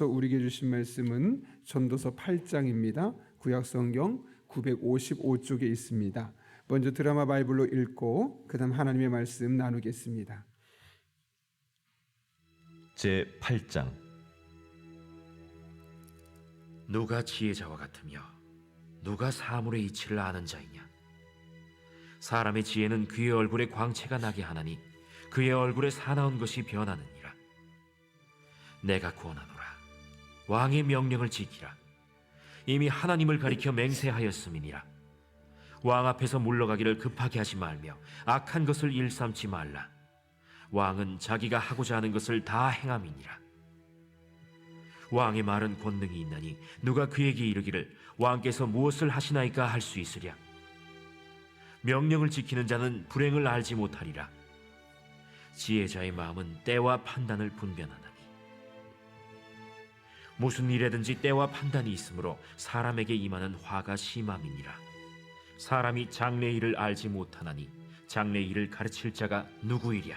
하나님께서 우리에게 주신 말씀은 전도서 8장입니다. 구약성경 955쪽에 있습니다. 먼저 드라마 바이블로 읽고 그 다음 하나님의 말씀 나누겠습니다. 제8장. 누가 지혜자와 같으며 누가 사물의 이치를 아는 자이냐? 사람의 지혜는 그의 얼굴에 광채가 나게 하나니 그의 얼굴에 사나운 것이 변하느니라. 내가 구원하노라. 왕의 명령을 지키라. 이미 하나님을 가리켜 맹세하였음이니라. 왕 앞에서 물러가기를 급하게 하지 말며 악한 것을 일삼지 말라. 왕은 자기가 하고자 하는 것을 다 행함이니라. 왕의 말은 권능이 있나니 누가 그에게 이르기를 왕께서 무엇을 하시나이까 할 수 있으랴. 명령을 지키는 자는 불행을 알지 못하리라. 지혜자의 마음은 때와 판단을 분별하나니 무슨 일에든지 때와 판단이 있으므로 사람에게 임하는 화가 심함이니라. 사람이 장래 일을 알지 못하나니 장래 일을 가르칠 자가 누구이랴.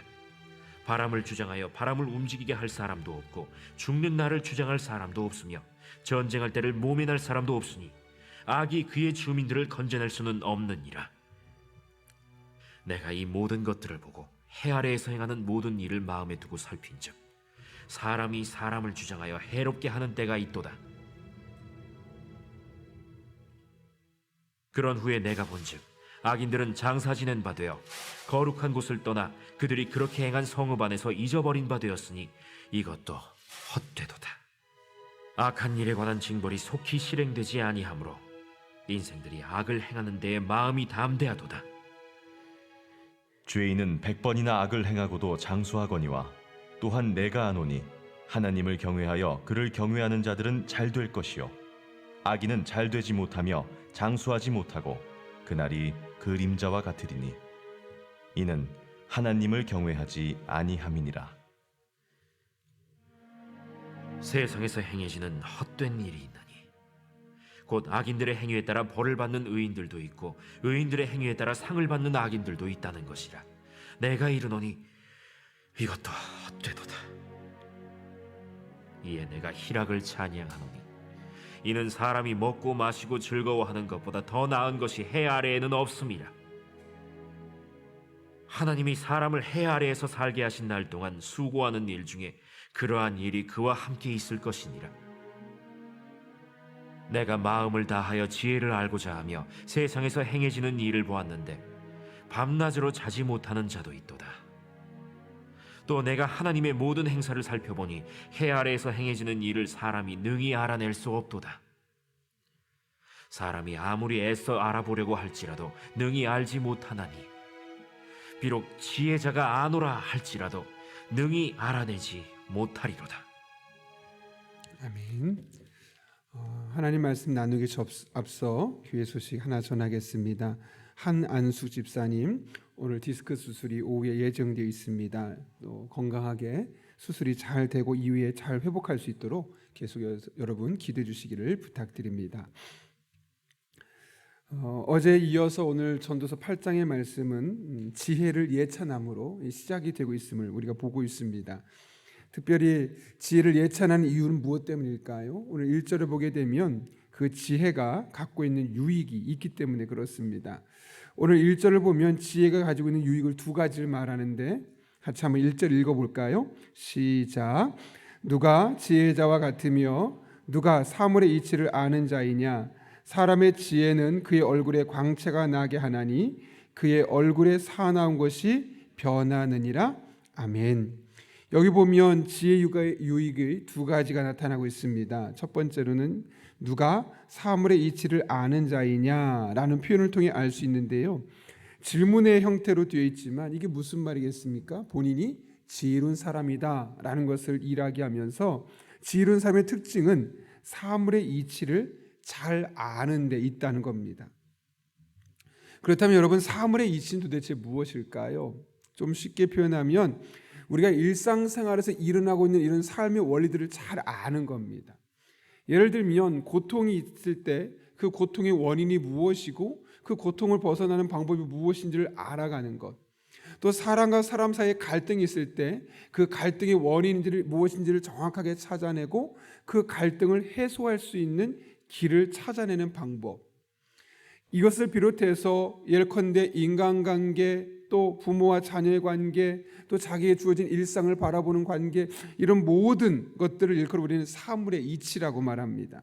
바람을 주장하여 바람을 움직이게 할 사람도 없고 죽는 날을 주장할 사람도 없으며 전쟁할 때를 모면할 사람도 없으니 악이 그의 주민들을 건져낼 수는 없느니라. 내가 이 모든 것들을 보고 해 아래에서 행하는 모든 일을 마음에 두고 살핀즉 사람이 사람을 주장하여 해롭게 하는 때가 있도다. 그런 후에 내가 본즉 악인들은 장사 지낸 바 되어 거룩한 곳을 떠나 그들이 그렇게 행한 성읍 안에서 잊어버린 바 되었으니 이것도 헛되도다. 악한 일에 관한 징벌이 속히 실행되지 아니하므로 인생들이 악을 행하는 데에 마음이 담대하도다. 죄인은 100번이나 악을 행하고도 장수하거니와 또한 내가 아노니 하나님을 경외하여 그를 경외하는 자들은 잘 될 것이요 악인은 잘 되지 못하며 장수하지 못하고 그날이 그림자와 같으리니 이는 하나님을 경외하지 아니함이니라. 세상에서 행해지는 헛된 일이 있나니 곧 악인들의 행위에 따라 벌을 받는 의인들도 있고 의인들의 행위에 따라 상을 받는 악인들도 있다는 것이라. 내가 이르노니 이것도 헛되도다. 이에 내가 희락을 찬양하노니 이는 사람이 먹고 마시고 즐거워하는 것보다 더 나은 것이 해 아래에는 없음이라. 하나님이 사람을 해 아래에서 살게 하신 날 동안 수고하는 일 중에 그러한 일이 그와 함께 있을 것이니라. 내가 마음을 다하여 지혜를 알고자 하며 세상에서 행해지는 일을 보았는데 밤낮으로 자지 못하는 자도 있도다. 또 내가 하나님의 모든 행사를 살펴보니 해 아래에서 행해지는 일을 사람이 능히 알아낼 수 없도다. 사람이 아무리 애써 알아보려고 할지라도 능히 알지 못하나니 비록 지혜자가 아노라 할지라도 능히 알아내지 못하리로다. 아멘. 하나님 말씀 나누기 앞서 교회 소식 하나 전하겠습니다. 한안수 집사님 오늘 디스크 수술이 오후에 예정되어 있습니다. 또 건강하게 수술이 잘 되고 이후에 잘 회복할 수 있도록 계속 여러분 기도해 주시기를 부탁드립니다. 어제 이어서 오늘 전도서 8장의 말씀은 지혜를 예찬함으로 시작이 되고 있음을 우리가 보고 있습니다. 특별히 지혜를 예찬하는 이유는 무엇 때문일까요? 오늘 1절을 보게 되면 그 지혜가 갖고 있는 유익이 있기 때문에 그렇습니다. 오늘 1절을 보면 지혜가 가지고 있는 유익을 두 가지를 말하는데 같이 한번 1절 읽어볼까요? 시작. 누가 지혜자와 같으며 누가 사물의 이치를 아는 자이냐? 사람의 지혜는 그의 얼굴에 광채가 나게 하나니 그의 얼굴에 사나운 것이 변하느니라. 아멘. 여기 보면 지혜 유익의 두 가지가 나타나고 있습니다. 첫 번째로는 누가 사물의 이치를 아는 자이냐라는 표현을 통해 알 수 있는데요. 질문의 형태로 되어 있지만 이게 무슨 말이겠습니까? 본인이 지혜로운 사람이다라는 것을 이야기하면서 지혜로운 사람의 특징은 사물의 이치를 잘 아는 데 있다는 겁니다. 그렇다면 여러분 사물의 이치는 도대체 무엇일까요? 좀 쉽게 표현하면 우리가 일상생활에서 일어나고 있는 이런 삶의 원리들을 잘 아는 겁니다. 예를 들면 고통이 있을 때 그 고통의 원인이 무엇이고 그 고통을 벗어나는 방법이 무엇인지를 알아가는 것. 또 사람과 사람 사이에 갈등이 있을 때 그 갈등의 원인이 무엇인지를 정확하게 찾아내고 그 갈등을 해소할 수 있는 길을 찾아내는 방법, 이것을 비롯해서 예컨대 인간관계, 또 부모와 자녀의 관계, 또 자기의 주어진 일상을 바라보는 관계, 이런 모든 것들을 일컬어 우리는 사물의 이치라고 말합니다.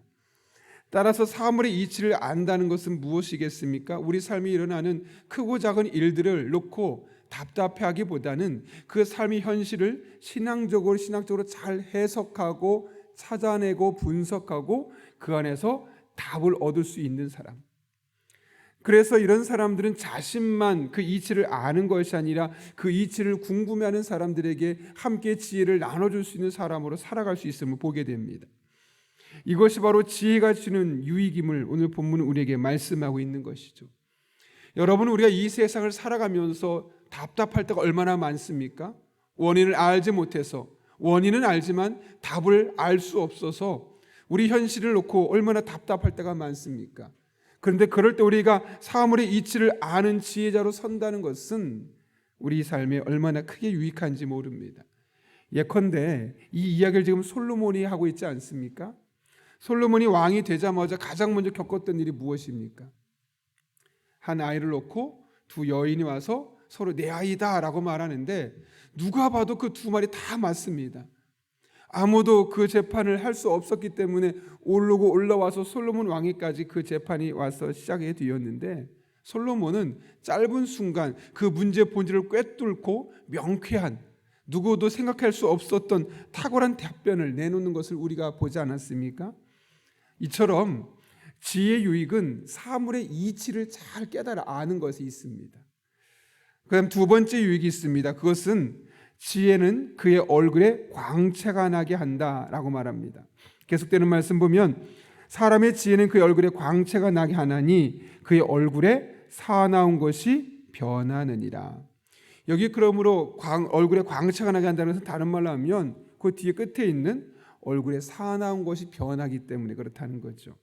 따라서 사물의 이치를 안다는 것은 무엇이겠습니까? 우리 삶에 일어나는 크고 작은 일들을 놓고 답답해하기보다는 그 삶의 현실을 신앙적으로 잘 해석하고 찾아내고 분석하고 그 안에서 답을 얻을 수 있는 사람. 그래서 이런 사람들은 자신만 그 이치를 아는 것이 아니라 그 이치를 궁금해하는 사람들에게 함께 지혜를 나눠줄 수 있는 사람으로 살아갈 수 있음을 보게 됩니다. 이것이 바로 지혜가 주는 유익임을 오늘 본문은 우리에게 말씀하고 있는 것이죠. 여러분, 우리가 이 세상을 살아가면서 답답할 때가 얼마나 많습니까? 원인을 알지 못해서, 원인은 알지만 답을 알 수 없어서 우리 현실을 놓고 얼마나 답답할 때가 많습니까? 그런데 그럴 때 우리가 사물의 이치를 아는 지혜자로 선다는 것은 우리 삶에 얼마나 크게 유익한지 모릅니다. 예컨대 이 이야기를 지금 솔로몬이 하고 있지 않습니까? 솔로몬이 왕이 되자마자 가장 먼저 겪었던 일이 무엇입니까? 한 아이를 놓고 두 여인이 와서 서로 내 아이다 라고 말하는데 누가 봐도 그 두 말이 다 맞습니다. 아무도 그 재판을 할 수 없었기 때문에 오르고 올라와서 솔로몬 왕위까지 그 재판이 와서 시작이 되었는데, 솔로몬은 짧은 순간 그 문제 본질을 꿰뚫고 명쾌한, 누구도 생각할 수 없었던 탁월한 답변을 내놓는 것을 우리가 보지 않았습니까? 이처럼 지혜의 유익은 사물의 이치를 잘 깨달아 아는 것이 있습니다. 그다음 두 번째 유익이 있습니다. 그것은 지혜는 그의 얼굴에 광채가 나게 한다라고 말합니다. 계속되는 말씀 보면 사람의 지혜는 그의 얼굴에 광채가 나게 하나니 그의 얼굴에 사나운 것이 변하느니라. 여기 그러므로 얼굴에 광채가 나게 한다는 것은 다른 말로 하면 그 뒤에 끝에 있는 얼굴에 사나운 것이 변하기 때문에 그렇다는 거죠.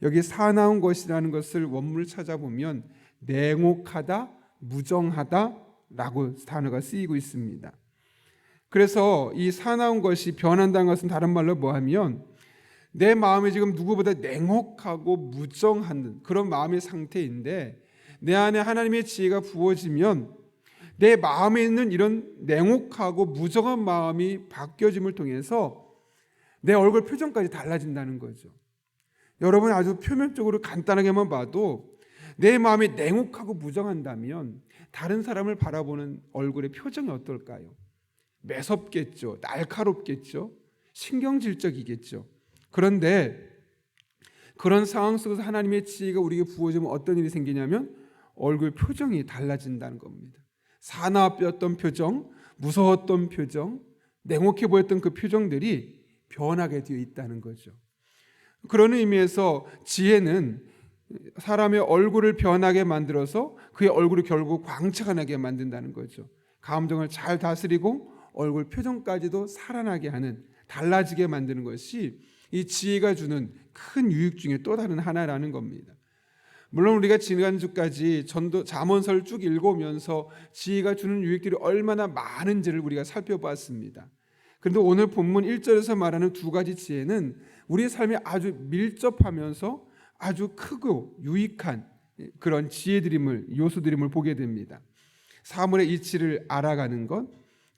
여기 사나운 것이라는 것을 원문을 찾아보면 냉혹하다, 무정하다라고 단어가 쓰이고 있습니다. 그래서 이 사나운 것이 변한다는 것은 다른 말로 뭐하면 내 마음이 지금 누구보다 냉혹하고 무정한 그런 마음의 상태인데 내 안에 하나님의 지혜가 부어지면 내 마음에 있는 이런 냉혹하고 무정한 마음이 바뀌어짐을 통해서 내 얼굴 표정까지 달라진다는 거죠. 여러분, 아주 표면적으로 간단하게만 봐도 내 마음이 냉혹하고 무정한다면 다른 사람을 바라보는 얼굴의 표정이 어떨까요? 매섭겠죠. 날카롭겠죠. 신경질적이겠죠. 그런데 그런 상황 속에서 하나님의 지혜가 우리에게 부어지면 어떤 일이 생기냐면 얼굴 표정이 달라진다는 겁니다. 사나웠던 표정, 무서웠던 표정, 냉혹해 보였던 그 표정들이 변하게 되어 있다는 거죠. 그런 의미에서 지혜는 사람의 얼굴을 변하게 만들어서 그의 얼굴이 결국 광채가 나게 만든다는 거죠. 감정을 잘 다스리고 얼굴 표정까지도 살아나게 하는, 달라지게 만드는 것이 이 지혜가 주는 큰 유익 중에 또 다른 하나라는 겁니다. 물론 우리가 지난주까지 잠언서를 쭉 읽어오면서 지혜가 주는 유익들이 얼마나 많은지를 우리가 살펴봤습니다. 그런데 오늘 본문 1절에서 말하는 두 가지 지혜는 우리의 삶에 아주 밀접하면서 아주 크고 유익한 그런 지혜들임을, 요소들임을 보게 됩니다. 사물의 이치를 알아가는 것,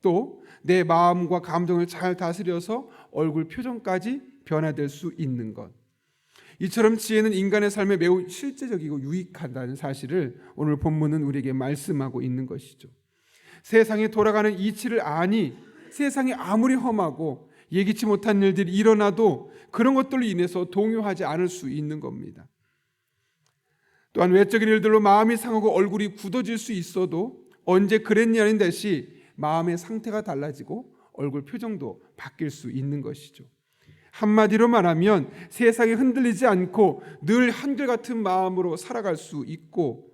또 내 마음과 감정을 잘 다스려서 얼굴 표정까지 변화될 수 있는 것. 이처럼 지혜는 인간의 삶에 매우 실제적이고 유익하다는 사실을 오늘 본문은 우리에게 말씀하고 있는 것이죠. 세상이 돌아가는 이치를 아니 세상이 아무리 험하고 예기치 못한 일들이 일어나도 그런 것들로 인해서 동요하지 않을 수 있는 겁니다. 또한 외적인 일들로 마음이 상하고 얼굴이 굳어질 수 있어도 언제 그랬냐는 듯이 마음의 상태가 달라지고 얼굴 표정도 바뀔 수 있는 것이죠. 한마디로 말하면 세상에 흔들리지 않고 늘 한결같은 마음으로 살아갈 수 있고,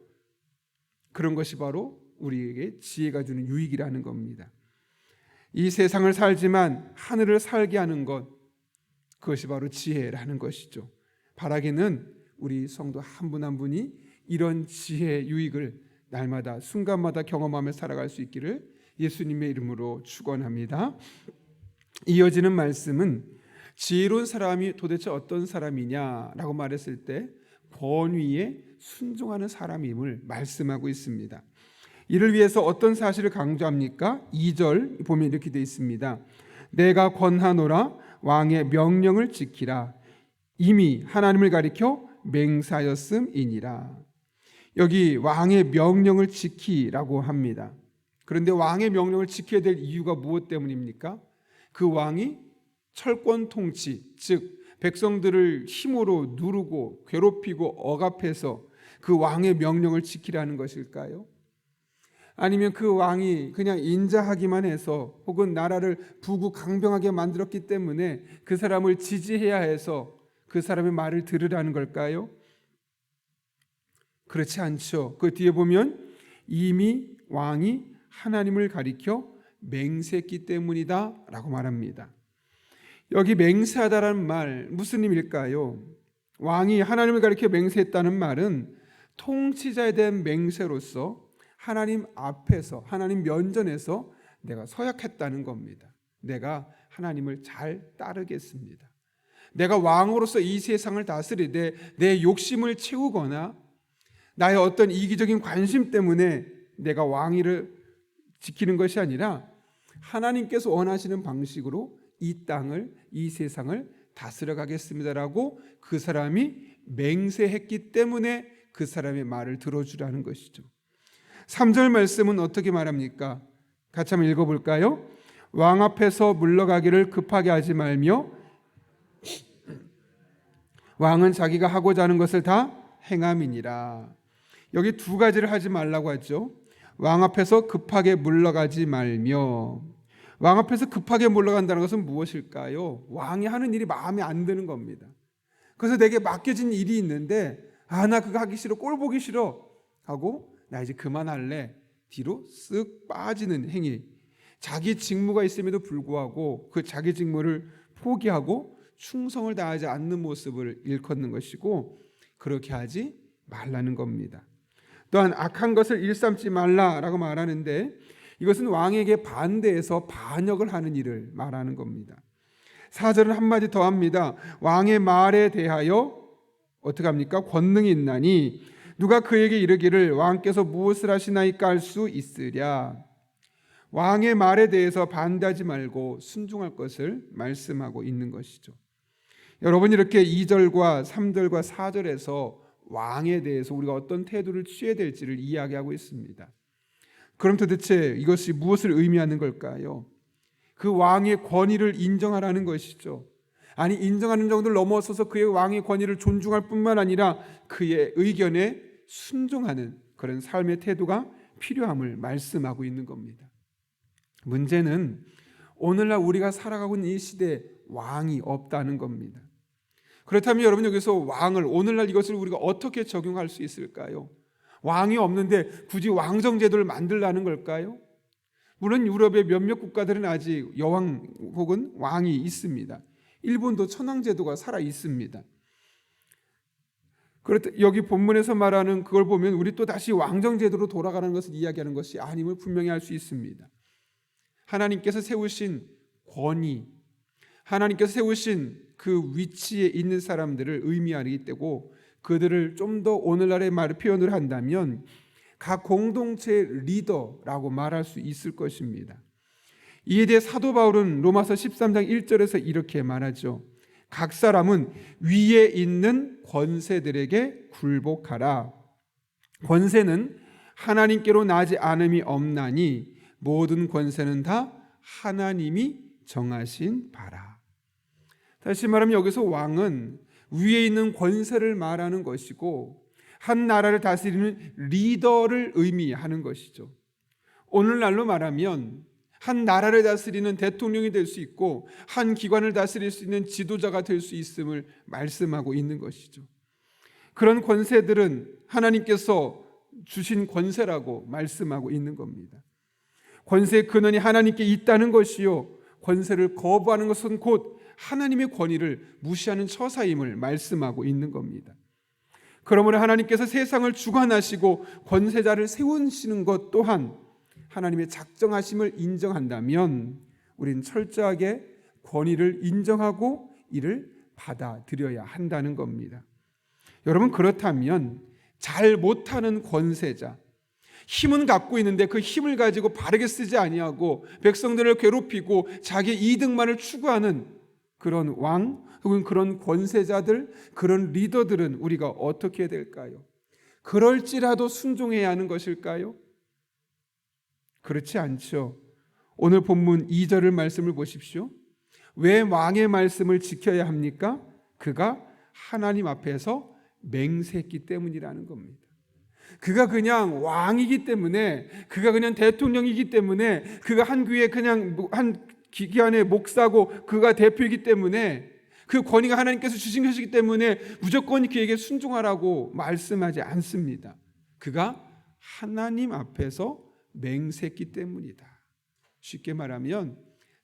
그런 것이 바로 우리에게 지혜가 주는 유익이라는 겁니다. 이 세상을 살지만 하늘을 살게 하는 것, 그것이 바로 지혜라는 것이죠. 바라기는 우리 성도 한 분 한 분이 이런 지혜의 유익을 날마다 순간마다 경험하며 살아갈 수 있기를 예수님의 이름으로 축원합니다. 이어지는 말씀은 지혜로운 사람이 도대체 어떤 사람이냐라고 말했을 때 권위에 순종하는 사람임을 말씀하고 있습니다. 이를 위해서 어떤 사실을 강조합니까? 2절 보면 이렇게 되어 있습니다. 내가 권하노라 왕의 명령을 지키라 이미 하나님을 가리켜 맹세하였음이니라. 여기 왕의 명령을 지키라고 합니다. 그런데 왕의 명령을 지켜야 될 이유가 무엇 때문입니까? 그 왕이 철권 통치, 즉 백성들을 힘으로 누르고 괴롭히고 억압해서 그 왕의 명령을 지키라는 것일까요? 아니면 그 왕이 그냥 인자하기만 해서 혹은 나라를 부구강병하게 만들었기 때문에 그 사람을 지지해야 해서 그 사람의 말을 들으라는 걸까요? 그렇지 않죠. 그 뒤에 보면 이미 왕이 하나님을 가리켜 맹세했기 때문이다 라고 말합니다. 여기 맹세하다라는 말 무슨 의미일까요? 왕이 하나님을 가리켜 맹세했다는 말은 통치자에 대한 맹세로서 하나님 앞에서 하나님 면전에서 내가 서약했다는 겁니다. 내가 하나님을 잘 따르겠습니다. 내가 왕으로서 이 세상을 다스리되 내 욕심을 채우거나 나의 어떤 이기적인 관심 때문에 내가 왕위를 지키는 것이 아니라 하나님께서 원하시는 방식으로 이 땅을 이 세상을 다스려 가겠습니다라고 그 사람이 맹세했기 때문에 그 사람의 말을 들어주라는 것이죠. 3절 말씀은 어떻게 말합니까? 같이 한번 읽어볼까요? 왕 앞에서 물러가기를 급하게 하지 말며 왕은 자기가 하고자 하는 것을 다 행함이니라. 여기 두 가지를 하지 말라고 하죠. 왕 앞에서 급하게 물러가지 말며. 왕 앞에서 급하게 물러간다는 것은 무엇일까요? 왕이 하는 일이 마음에 안 드는 겁니다. 그래서 내게 맡겨진 일이 있는데 나 그거 하기 싫어, 꼴 보기 싫어 하고 나 이제 그만할래 뒤로 쓱 빠지는 행위. 자기 직무가 있음에도 불구하고 그 자기 직무를 포기하고 충성을 다하지 않는 모습을 일컫는 것이고 그렇게 하지 말라는 겁니다. 또한 악한 것을 일삼지 말라라고 말하는데 이것은 왕에게 반대해서 반역을 하는 일을 말하는 겁니다. 4절은 한마디 더 합니다. 왕의 말에 대하여 어떻게 합니까? 권능이 있나니 누가 그에게 이르기를 왕께서 무엇을 하시나이까 할 수 있으랴. 왕의 말에 대해서 반대하지 말고 순종할 것을 말씀하고 있는 것이죠. 여러분 이렇게 2절과 3절과 4절에서 왕에 대해서 우리가 어떤 태도를 취해야 될지를 이야기하고 있습니다. 그럼 도대체 이것이 무엇을 의미하는 걸까요? 그 왕의 권위를 인정하라는 것이죠. 아니 인정하는 정도를 넘어서서 그의 왕의 권위를 존중할 뿐만 아니라 그의 의견에 순종하는 그런 삶의 태도가 필요함을 말씀하고 있는 겁니다. 문제는 오늘날 우리가 살아가고 있는 이 시대에 왕이 없다는 겁니다. 그렇다면 여러분 여기서 왕을 오늘날 이것을 우리가 어떻게 적용할 수 있을까요? 왕이 없는데 굳이 왕정제도를 만들라는 걸까요? 물론 유럽의 몇몇 국가들은 아직 여왕 혹은 왕이 있습니다. 일본도 천황제도가 살아 있습니다. 그렇다 여기 본문에서 말하는 그걸 보면 우리 또 다시 왕정제도로 돌아가는 것을 이야기하는 것이 아님을 분명히 알 수 있습니다. 하나님께서 세우신 권위, 하나님께서 세우신 그 위치에 있는 사람들을 의미하기 때문에 그들을 좀 더 오늘날의 말을 표현을 한다면 각 공동체의 리더라고 말할 수 있을 것입니다. 이에 대해 사도 바울은 로마서 13장 1절에서 이렇게 말하죠. 각 사람은 위에 있는 권세들에게 굴복하라. 권세는 하나님께로 나지 않음이 없나니 모든 권세는 다 하나님이 정하신 바라. 다시 말하면 여기서 왕은 위에 있는 권세를 말하는 것이고 한 나라를 다스리는 리더를 의미하는 것이죠. 오늘날로 말하면 한 나라를 다스리는 대통령이 될 수 있고 한 기관을 다스릴 수 있는 지도자가 될 수 있음을 말씀하고 있는 것이죠. 그런 권세들은 하나님께서 주신 권세라고 말씀하고 있는 겁니다. 권세의 근원이 하나님께 있다는 것이요 권세를 거부하는 것은 곧 하나님의 권위를 무시하는 처사임을 말씀하고 있는 겁니다. 그러므로 하나님께서 세상을 주관하시고 권세자를 세우시는 것 또한 하나님의 작정하심을 인정한다면 우리는 철저하게 권위를 인정하고 이를 받아들여야 한다는 겁니다. 여러분, 그렇다면 잘 못하는 권세자, 힘은 갖고 있는데 그 힘을 가지고 바르게 쓰지 아니하고 백성들을 괴롭히고 자기 이득만을 추구하는 그런 왕 혹은 그런 권세자들, 그런 리더들은 우리가 어떻게 해야 될까요? 그럴지라도 순종해야 하는 것일까요? 그렇지 않죠. 오늘 본문 2절을 말씀을 보십시오. 왜 왕의 말씀을 지켜야 합니까? 그가 하나님 앞에서 맹세했기 때문이라는 겁니다. 그가 그냥 왕이기 때문에, 그가 그냥 대통령이기 때문에, 그가 한 교회 그냥 한 기관의 목사고 그가 대표이기 때문에, 그 권위가 하나님께서 주신 것이기 때문에 무조건 그에게 순종하라고 말씀하지 않습니다. 그가 하나님 앞에서 맹세했기 때문이다. 쉽게 말하면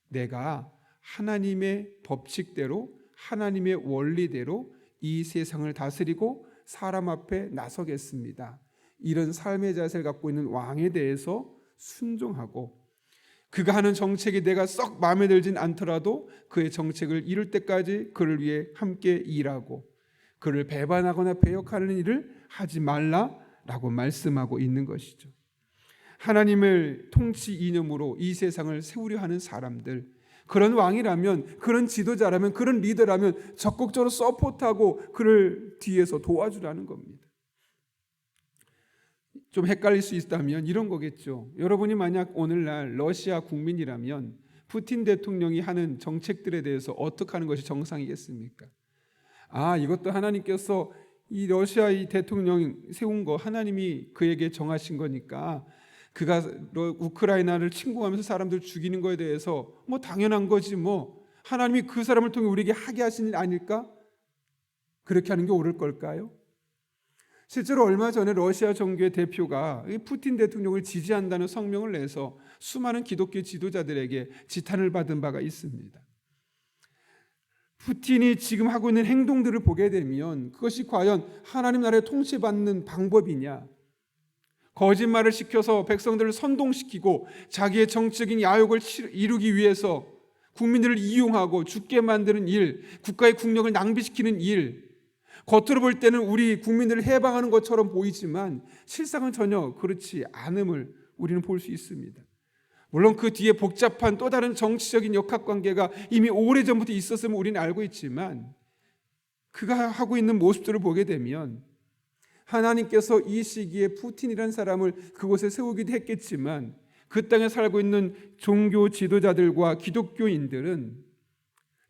내가 하나님의 법칙대로, 하나님의 원리대로 이 세상을 다스리고 사람 앞에 나서겠습니다. 이런 삶의 자세를 갖고 있는 왕에 대해서 순종하고, 그가 하는 정책이 내가 썩 마음에 들진 않더라도 그의 정책을 이룰 때까지 그를 위해 함께 일하고, 그를 배반하거나 배역하는 일을 하지 말라라고 말씀하고 있는 것이죠. 하나님을 통치 이념으로 이 세상을 세우려 하는 사람들, 그런 왕이라면, 그런 지도자라면, 그런 리더라면 적극적으로 서포트하고 그를 뒤에서 도와주라는 겁니다. 좀 헷갈릴 수 있다면 이런 거겠죠. 여러분이 만약 오늘날 러시아 국민이라면 푸틴 대통령이 하는 정책들에 대해서 어떻게 하는 것이 정상이겠습니까? 이것도 하나님께서 이 러시아 이 대통령 세운 거 하나님이 그에게 정하신 거니까 그가 우크라이나를 침공하면서 사람들 죽이는 거에 대해서 뭐 당연한 거지, 뭐 하나님이 그 사람을 통해 우리에게 하게 하신 일 아닐까? 그렇게 하는 게 옳을 걸까요? 실제로 얼마 전에 러시아 정교회 대표가 푸틴 대통령을 지지한다는 성명을 내서 수많은 기독교 지도자들에게 지탄을 받은 바가 있습니다. 푸틴이 지금 하고 있는 행동들을 보게 되면 그것이 과연 하나님 나라에 통치받는 방법이냐? 거짓말을 시켜서 백성들을 선동시키고 자기의 정치적인 야욕을 이루기 위해서 국민들을 이용하고 죽게 만드는 일, 국가의 국력을 낭비시키는 일, 겉으로 볼 때는 우리 국민들을 해방하는 것처럼 보이지만 실상은 전혀 그렇지 않음을 우리는 볼 수 있습니다. 물론 그 뒤에 복잡한 또 다른 정치적인 역학관계가 이미 오래전부터 있었음을 우리는 알고 있지만, 그가 하고 있는 모습들을 보게 되면 하나님께서 이 시기에 푸틴이라는 사람을 그곳에 세우기도 했겠지만 그 땅에 살고 있는 종교 지도자들과 기독교인들은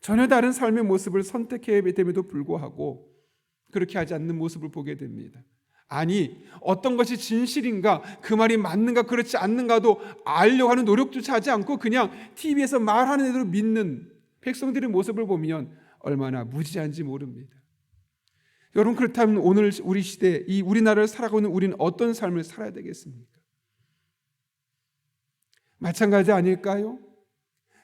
전혀 다른 삶의 모습을 선택해야 됨에도 불구하고 그렇게 하지 않는 모습을 보게 됩니다. 아니, 어떤 것이 진실인가, 그 말이 맞는가 그렇지 않는가도 알려고 하는 노력조차 하지 않고 그냥 TV에서 말하는 대로 믿는 백성들의 모습을 보면 얼마나 무지한지 모릅니다. 여러분, 그렇다면 오늘 우리 시대, 이 우리나라를 살아가고 있는 우리는 어떤 삶을 살아야 되겠습니까? 마찬가지 아닐까요?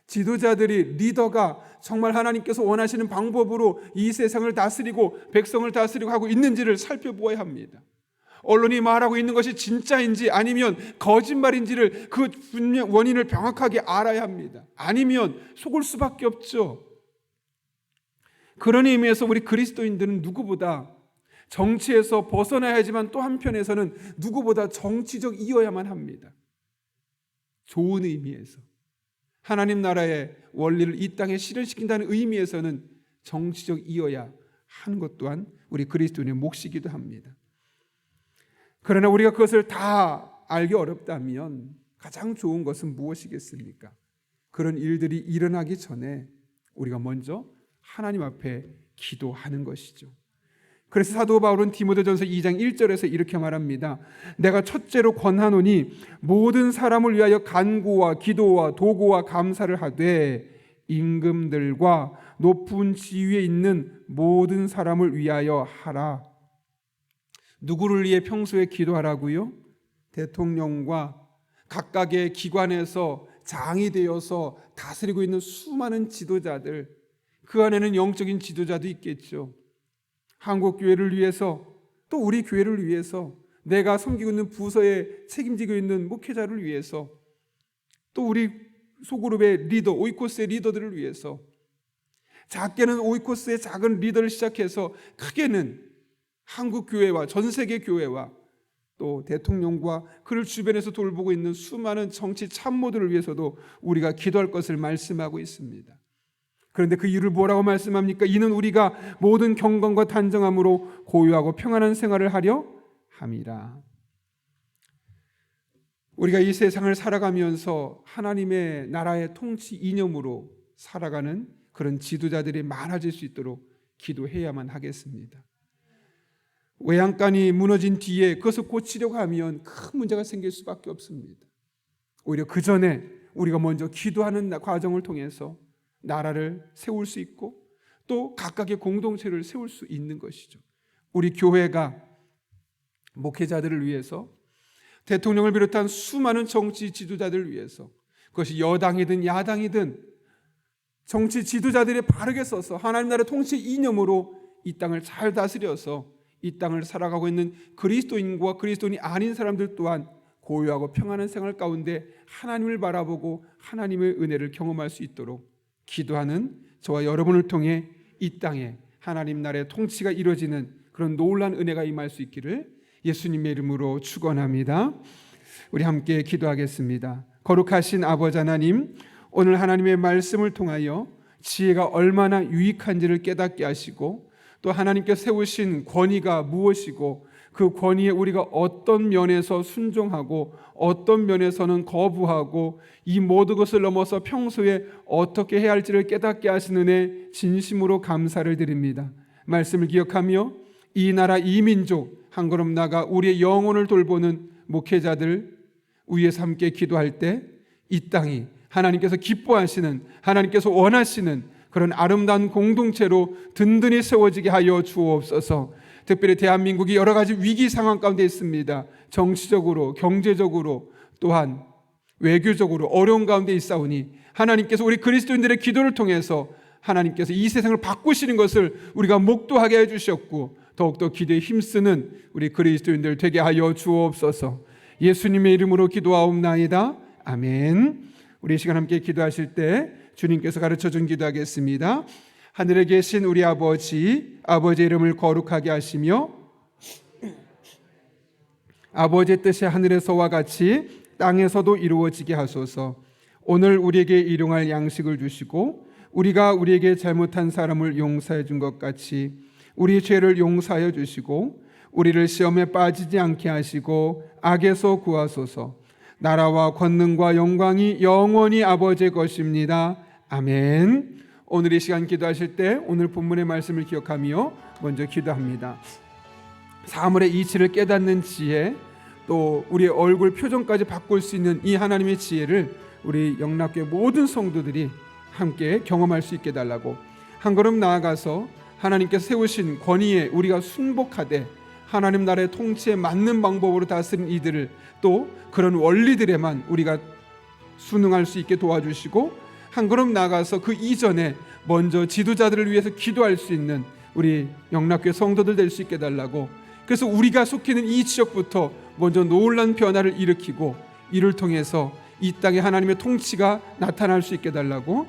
지도자들이, 리더가 정말 하나님께서 원하시는 방법으로 이 세상을 다스리고 백성을 다스리고 하고 있는지를 살펴보아야 합니다. 언론이 말하고 있는 것이 진짜인지 아니면 거짓말인지를 그 원인을 명확하게 알아야 합니다. 아니면 속을 수밖에 없죠. 그런 의미에서 우리 그리스도인들은 누구보다 정치에서 벗어나야 하지만 또 한편에서는 누구보다 정치적이어야만 합니다. 좋은 의미에서 하나님 나라의 원리를 이 땅에 실현시킨다는 의미에서는 정치적이어야 하는 것 또한 우리 그리스도인의 몫이기도 합니다. 그러나 우리가 그것을 다 알기 어렵다면 가장 좋은 것은 무엇이겠습니까? 그런 일들이 일어나기 전에 우리가 먼저 하나님 앞에 기도하는 것이죠. 그래서 사도 바울은 디모데전서 2장 1절에서 이렇게 말합니다. 내가 첫째로 권하노니 모든 사람을 위하여 간구와 기도와 도구와 감사를 하되 임금들과 높은 지위에 있는 모든 사람을 위하여 하라. 누구를 위해 평소에 기도하라고요? 대통령과 각각의 기관에서 장이 되어서 다스리고 있는 수많은 지도자들, 그 안에는 영적인 지도자도 있겠죠. 한국교회를 위해서, 또 우리 교회를 위해서, 내가 섬기고 있는 부서에 책임지고 있는 목회자를 위해서, 또 우리 소그룹의 리더, 오이코스의 리더들을 위해서, 작게는 오이코스의 작은 리더를 시작해서 크게는 한국 교회와 전 세계 교회와 또 대통령과 그를 주변에서 돌보고 있는 수많은 정치 참모들을 위해서도 우리가 기도할 것을 말씀하고 있습니다. 그런데 그 이유를 뭐라고 말씀합니까? 이는 우리가 모든 경건과 단정함으로 고요하고 평안한 생활을 하려 함이라. 우리가 이 세상을 살아가면서 하나님의 나라의 통치 이념으로 살아가는 그런 지도자들이 많아질 수 있도록 기도해야만 하겠습니다. 외양간이 무너진 뒤에 그것을 고치려고 하면 큰 문제가 생길 수밖에 없습니다. 오히려 그 전에 우리가 먼저 기도하는 과정을 통해서 나라를 세울 수 있고 또 각각의 공동체를 세울 수 있는 것이죠. 우리 교회가 목회자들을 위해서, 대통령을 비롯한 수많은 정치 지도자들을 위해서, 그것이 여당이든 야당이든 정치 지도자들이 바르게 써서 하나님 나라의 통치 이념으로 이 땅을 잘 다스려서 이 땅을 살아가고 있는 그리스도인과 그리스도인이 아닌 사람들 또한 고요하고 평안한 생활 가운데 하나님을 바라보고 하나님의 은혜를 경험할 수 있도록 기도하는 저와 여러분을 통해 이 땅에 하나님 나라의 통치가 이루어지는 그런 놀라운 은혜가 임할 수 있기를 예수님의 이름으로 축원합니다. 우리 함께 기도하겠습니다. 거룩하신 아버지 하나님, 오늘 하나님의 말씀을 통하여 지혜가 얼마나 유익한지를 깨닫게 하시고 또 하나님께서 세우신 권위가 무엇이고 그 권위에 우리가 어떤 면에서 순종하고 어떤 면에서는 거부하고 이 모든 것을 넘어서 평소에 어떻게 해야 할지를 깨닫게 하시는 은혜 진심으로 감사를 드립니다. 말씀을 기억하며 이 나라 이 민족 한 걸음 나가 우리의 영혼을 돌보는 목회자들 위에서 함께 기도할 때 이 땅이 하나님께서 기뻐하시는, 하나님께서 원하시는 그런 아름다운 공동체로 든든히 세워지게 하여 주옵소서. 특별히 대한민국이 여러 가지 위기 상황 가운데 있습니다. 정치적으로, 경제적으로, 또한 외교적으로 어려운 가운데 있사오니 하나님께서 우리 그리스도인들의 기도를 통해서 하나님께서 이 세상을 바꾸시는 것을 우리가 목도하게 해주셨고 더욱더 기도에 힘쓰는 우리 그리스도인들 되게 하여 주옵소서. 예수님의 이름으로 기도하옵나이다. 아멘. 우리 이 시간 함께 기도하실 때 주님께서 가르쳐준 기도하겠습니다. 하늘에 계신 우리 아버지, 아버지의 이름을 거룩하게 하시며 아버지의 뜻이 하늘에서와 같이 땅에서도 이루어지게 하소서. 오늘 우리에게 일용할 양식을 주시고 우리가 우리에게 잘못한 사람을 용서해 준 것 같이 우리 죄를 용서하여 주시고 우리를 시험에 빠지지 않게 하시고 악에서 구하소서. 나라와 권능과 영광이 영원히 아버지의 것입니다. 아멘. 오늘 이 시간 기도하실 때 오늘 본문의 말씀을 기억하며 먼저 기도합니다. 사물의 이치를 깨닫는 지혜, 또 우리의 얼굴 표정까지 바꿀 수 있는 이 하나님의 지혜를 우리 영락교회 모든 성도들이 함께 경험할 수 있게 달라고, 한 걸음 나아가서 하나님께서 세우신 권위에 우리가 순복하되 하나님 나라의 통치에 맞는 방법으로 다스린 이들을 또 그런 원리들에만 우리가 순응할 수 있게 도와주시고, 한 걸음 나아가서 그 이전에 먼저 지도자들을 위해서 기도할 수 있는 우리 영락교회 성도들 될 수 있게 달라고, 그래서 우리가 속해 있는 이 지역부터 먼저 놀라운 변화를 일으키고 이를 통해서 이 땅에 하나님의 통치가 나타날 수 있게 달라고,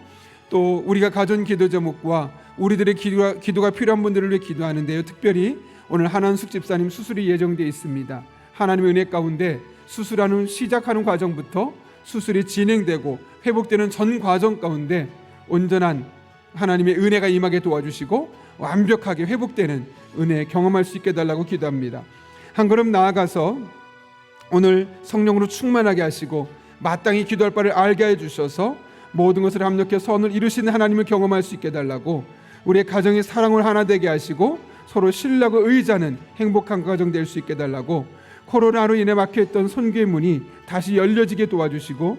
또 우리가 가진 기도 제목과 우리들의 기도가 필요한 분들을 위해 기도하는데요. 특별히 오늘 한한숙 집사님 수술이 예정되어 있습니다. 하나님의 은혜 가운데 수술하는 시작하는 과정부터 수술이 진행되고 회복되는 전 과정 가운데 온전한 하나님의 은혜가 임하게 도와주시고 완벽하게 회복되는 은혜 경험할 수 있게 달라고 기도합니다. 한 걸음 나아가서 오늘 성령으로 충만하게 하시고 마땅히 기도할 바를 알게 해주셔서 모든 것을 합력해 선을 이루시는 하나님을 경험할 수 있게 달라고, 우리의 가정의 사랑을 하나 되게 하시고 서로 신뢰하고 의지하는 행복한 가정 될 수 있게 달라고, 코로나로 인해 막혀있던 선교의 문이 다시 열려지게 도와주시고,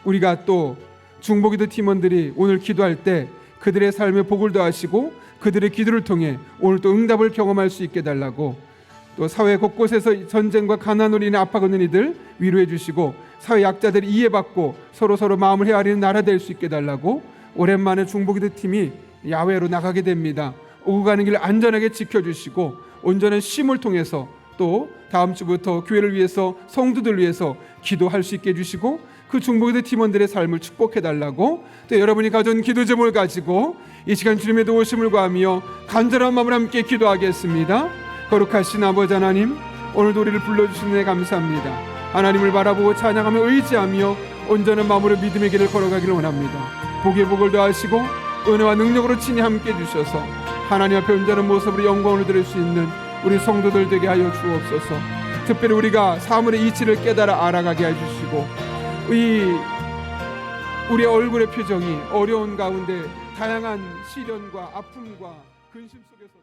우리가 또 중보기도 팀원들이 오늘 기도할 때 그들의 삶에 복을 더하시고 그들의 기도를 통해 오늘 또 응답을 경험할 수 있게 달라고, 또 사회 곳곳에서 전쟁과 가난으로 인해 아파하는 이들 위로해 주시고 사회 약자들이 이해받고 서로 마음을 헤아리는 나라 될 수 있게 달라고, 오랜만에 중보기도 팀이 야외로 나가게 됩니다. 오고 가는 길 안전하게 지켜주시고 온전한 쉼을 통해서 또 다음 주부터 교회를 위해서 성도들을 위해서 기도할 수 있게 해주시고 그 중보기도 팀원들의 삶을 축복해달라고 또 여러분이 가져온 기도 제목을 가지고 이 시간 주님의 도우심을 구하며 간절한 마음으로 함께 기도하겠습니다. 거룩하신 아버지 하나님, 오늘도 우리를 불러주신 데 감사합니다. 하나님을 바라보고 찬양하며 의지하며 온전한 마음으로 믿음의 길을 걸어가기를 원합니다. 복의 복을 더하시고 은혜와 능력으로 친히 함께 해주셔서 하나님 앞에 온전한 모습으로 영광을 드릴 수 있는 우리 성도들 되게 하여 주옵소서. 특별히 우리가 사물의 이치를 깨달아 알아가게 해주시고 우리 얼굴의 표정이 어려운 가운데 다양한 시련과 아픔과 근심 속에서